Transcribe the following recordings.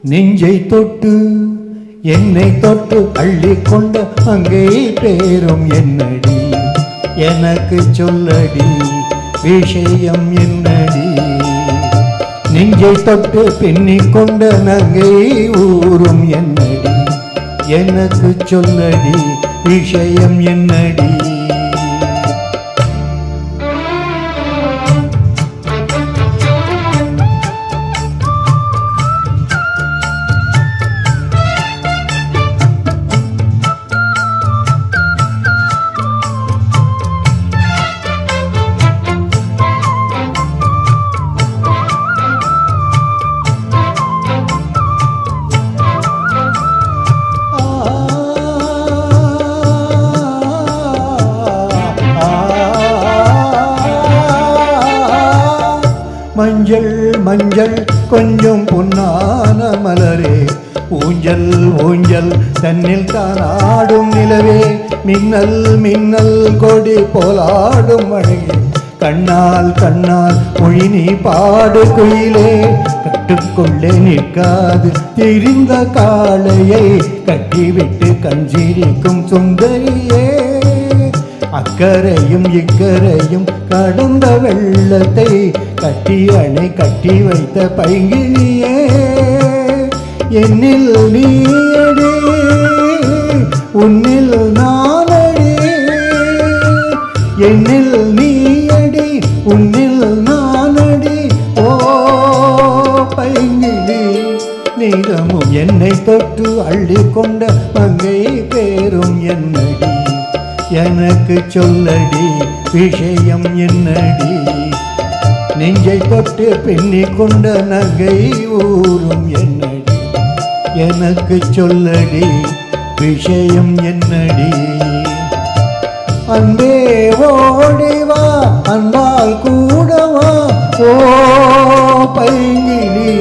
நெஞ்சை தொட்டு என்னை தொட்டு அள்ளி கொண்ட அங்கே பேரும் என்னடி எனக்கு சொல்லடி விஷயம் என்னடி நெஞ்சை தொட்டு பின்னிக் கொண்ட நங்கை ஊரும் என்னடி எனக்கு சொல்லடி விஷயம் என்னடி மஞ்சள் மஞ்சள் கொஞ்சம் பொன்னான மலரே ஊஞ்சல் ஊஞ்சல் தன்னில் தானாடும் நிலவே மின்னல் மின்னல் கொடி போலாடும் அழகே கண்ணால் கண்ணால் மொழி நீ பாடு குயிலே கட்டுக்குள்ளே நிற்காது தெரிந்த காளையை கட்டிவிட்டு கஞ்சிரிக்கும் சுந்தரியே அக்கரையும் இக்கரையும் கடந்த வெள்ளத்தை கட்டி அணை கட்டி வைத்த பைங்கினியே என்னில் நீயடி உன்னில் நானடி என்னில் நீயடி உன்னில் நானடி ஓ பைங்கினி நீதமும் என்னை தொட்டு அள்ளி கொண்ட மங்கை பேரும் என்னடி எனக்கு சொல்லடி விஷயம் என்னடி நெஞ்சை தொட்டு பின்னிக் கொண்ட நகை ஊரும் என்னடி எனக்கு சொல்லடி விஷயம் என்னடி அன்பே ஓடிவா அன்பால் கூடவா ஓ பைங்கினி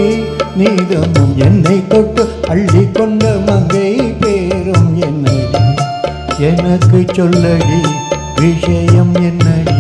நீதமும் என்னை தொட்டு அள்ளி கொண்ட மங்கை பேரும் என்னடி எனக்கு சொல்லடி விஷயம் என்னடி